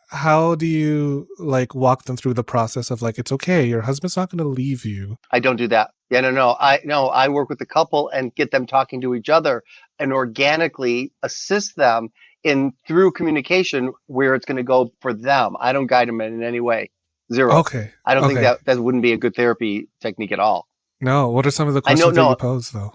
How do you like walk them through the process of like, it's okay, your husband's not going to leave you? I don't do that. Yeah, no. I work with the couple and get them talking to each other and organically assist them in through communication where it's going to go for them. I don't guide them in any way. Zero. Okay, I don't think okay. that wouldn't be a good therapy technique at all. No, what are some of the I know, questions that you no, pose though?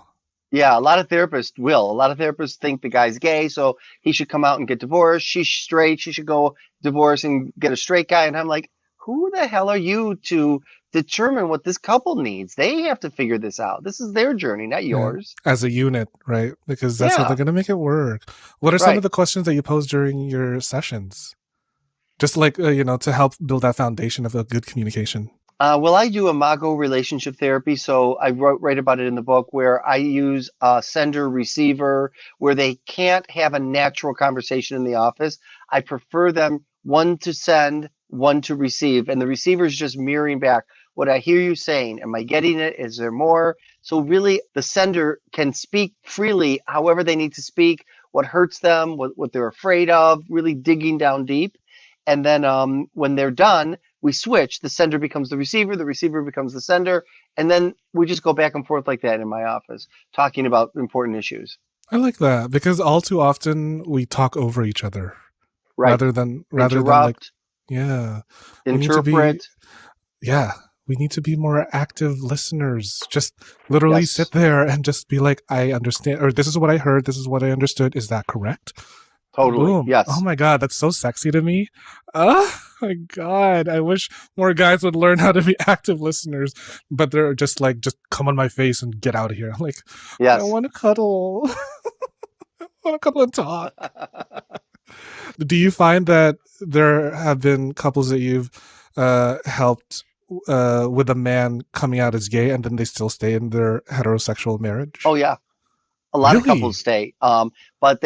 Yeah, a lot of therapists will. A lot of therapists think the guy's gay, so he should come out and get divorced. She's straight, she should go divorce and get a straight guy. And I'm like, who the hell are you to determine what this couple needs? They have to figure this out. This is their journey, not Yeah. yours. As a unit, right? Because that's how they're Yeah, going to make it work. What are some of right. the questions that you pose during your sessions? Just like, to help build that foundation of a good communication. Well, I do imago relationship therapy, so I write about it in the book where I use a sender receiver where they can't have a natural conversation in the office. I prefer them one to send, one to receive, and the receiver is just mirroring back what I hear you saying. Am I getting it? Is there more? So really, the sender can speak freely, however they need to speak, what hurts them, what they're afraid of, really digging down deep. And then when they're done, we switch. The sender becomes the receiver becomes the sender, and then we just go back and forth like that in my office, talking about important issues. I like that because all too often we talk over each other Right. rather than like, Interrupt, yeah, we need to be, interpret. yeah, we need to be more active listeners. Just literally Yes, sit there and just be like, I understand, or this is what I heard, this is what I understood. Is that correct? totally. Boom. Oh Yes. my God, that's so sexy to me. Oh my God. I wish more guys would learn how to be active listeners, but they're just like, just come on my face and get out of here. I'm like, I Yes. want to cuddle. I want to cuddle and talk. Do you find that there have been couples that you've helped with a man coming out as gay and then they still stay in their heterosexual marriage? Oh yeah. A lot of couples Really? stay, but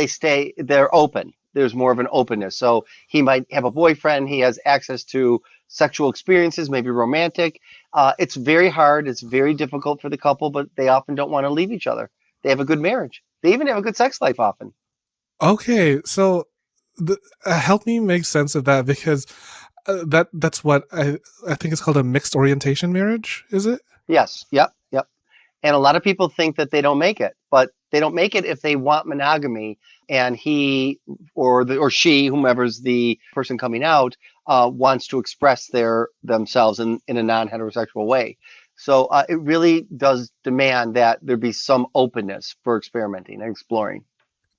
they're open. There's more of an openness. So he might have a boyfriend. He has access to sexual experiences, maybe romantic. It's very hard. It's very difficult for the couple, but they often don't want to leave each other. They have a good marriage. They even have a good sex life often. Okay, so help me make sense of that because that's what I think it's called a mixed orientation marriage, is it? Yes. Yep. Yep. And a lot of people think that they don't make it, but they don't make it if they want monogamy and he or she, whomever's the person coming out, wants to express themselves in a non-heterosexual way. So it really does demand that there be some openness for experimenting and exploring.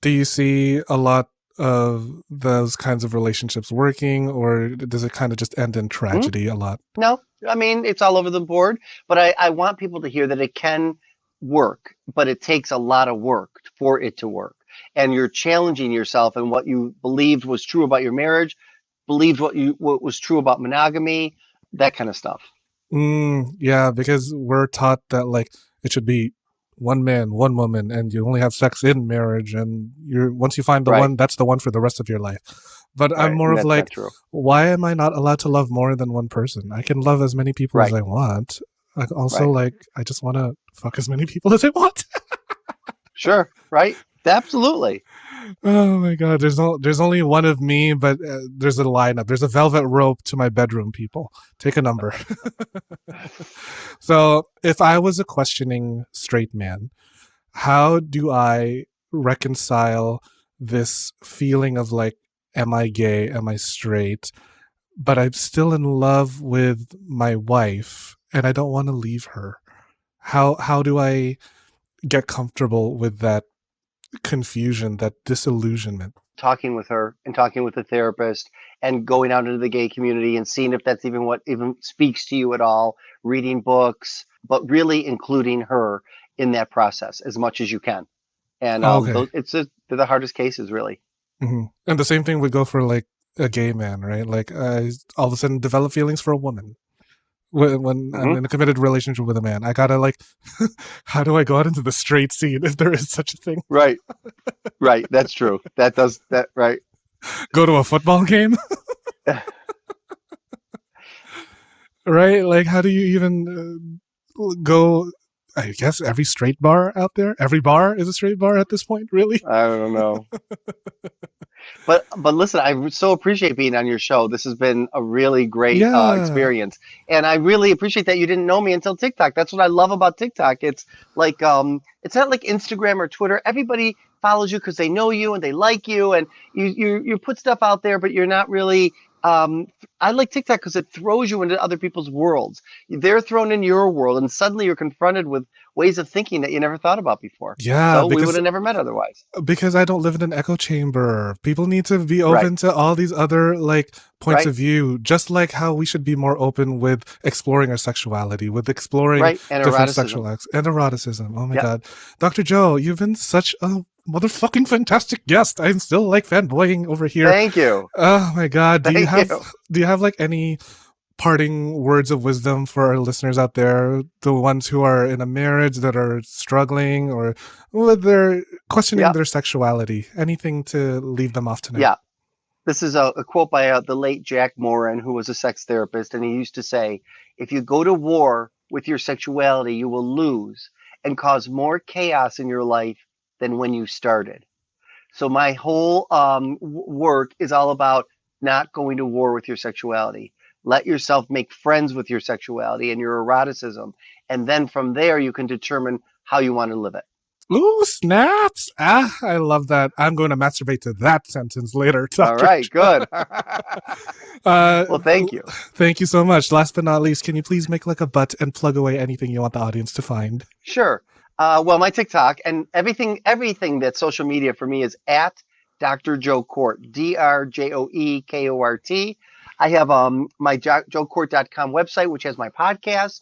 Do you see a lot of those kinds of relationships working, or does it kind of just end in Hmm? tragedy a lot? No, I mean, it's all over the board, but I want people to hear that it can work, but it takes a lot of work for it to work. And you're challenging yourself and what you believed was true about your marriage, believed what was true about monogamy, that kind of stuff. Yeah, because we're taught that like it should be one man, one woman, and you only have sex in marriage, and you're once you find the Right, one, that's the one for the rest of your life. But I'm right. more And of that's not like, true. why am I not allowed to love more than one person? I can love as many people as Right, I want. Like also right. like I just want to fuck as many people as I want. Sure, right. Absolutely. Oh my God, there's only one of me, but there's a lineup. There's a velvet rope to my bedroom, people. Take a number. So, if I was a questioning straight man, how do I reconcile this feeling of like, am I gay? Am I straight? But I'm still in love with my wife and I don't want to leave her. How do I get comfortable with that confusion, that disillusionment? Talking with her and talking with the therapist and going out into the gay community and seeing if that's even what even speaks to you at all, reading books, but really including her in that process as much as you can. And Oh, okay. they're the hardest cases, really. And the same thing would go for like a gay man, right? Like all of a sudden develop feelings for a woman when I'm Hmm. in a committed relationship with a man. I gotta like, how do I go out into the straight scene if there is such a thing? Right, right. That's true. That does that right. Go to a football game, right? Like, how do you even go? I guess every straight bar out there, every bar is a straight bar at this point, really? I don't know. But listen, I so appreciate being on your show. This has been a really great Yeah. experience, and I really appreciate that you didn't know me until TikTok. That's what I love about TikTok. It's like it's not like Instagram or Twitter. Everybody follows you because they know you and they like you, and you put stuff out there, but you're not really I like TikTok because it throws you into other people's worlds. They're thrown in your world, and suddenly you're confronted with ways of thinking that you never thought about before. Yeah, So we would have never met otherwise. because I don't live in an echo chamber. People need to be Right. open to all these other like points Right. of view, just like how we should be more open with exploring our sexuality, with exploring Right. And different eroticism. sexual acts and eroticism. Oh my Yep. God. Dr. Joe, you've been such a motherfucking fantastic guest. I'm still like fanboying over here. Thank you. Oh my God. Do you Thank have you. like any parting words of wisdom for our listeners out there, the ones who are in a marriage that are struggling or with their questioning Yeah. their sexuality? Anything to leave them off tonight? Yeah. This is a quote by the late Jack Moran, who was a sex therapist. And he used to say, if you go to war with your sexuality, you will lose and cause more chaos in your life than when you started. So my whole work is all about not going to war with your sexuality. Let yourself make friends with your sexuality and your eroticism. And then from there, you can determine how you want to live it. Ooh, snaps. I love that. I'm going to masturbate to that sentence later. All right, good. Well, thank you. Thank you so much. Last but not least, can you please make like a butt and plug away anything you want the audience to find? Sure. Well, my TikTok and everything that's social media for me is at Dr. Joe Kort, DrJoeKort. I have my joekort.com website, which has my podcast,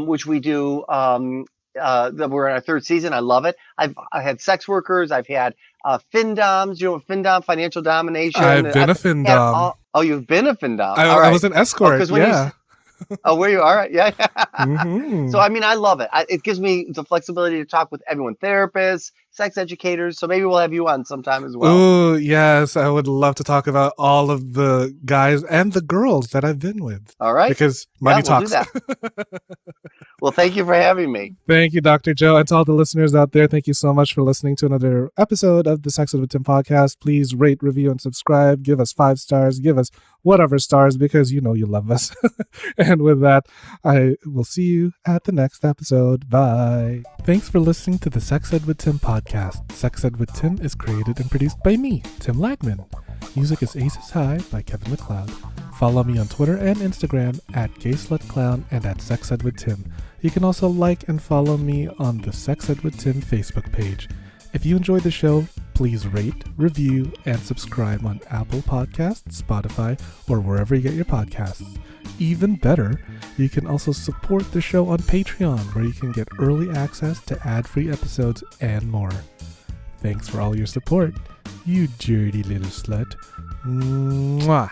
which we do. We're in our third season. I love it. I had sex workers. I've had FinDoms, FinDom, financial domination. I've been a FinDom. You've been a FinDom. All right. I was an escort. Yeah. Oh, were you? All right. Yeah. Mm-hmm. So, I mean, I love it. It gives me the flexibility to talk with everyone, therapists, sex educators. So maybe we'll have you on sometime as well. Oh, yes. I would love to talk about all of the guys and the girls that I've been with. All right. Because money talks. Do that. Well, thank you for having me. Thank you, Dr. Joe. And to all the listeners out there, thank you so much for listening to another episode of the Sex Ed with Tim podcast. Please rate, review, and subscribe. Give us 5 stars. Give us whatever stars because you know you love us. And with that, I will see you at the next episode. Bye. Thanks for listening to the Sex Ed with Tim podcast. Sex Ed with Tim is created and produced by me, Tim Lagman. Music is Aces High by Kevin MacLeod. Follow me on Twitter and Instagram at GaySlutClown and at Sex Ed with Tim. You can also like and follow me on the Sex Ed with Tim Facebook page. If you enjoyed the show, please rate, review, and subscribe on Apple Podcasts, Spotify, or wherever you get your podcasts. Even better, you can also support the show on Patreon, where you can get early access to ad-free episodes and more. Thanks for all your support, you dirty little slut. Mwah.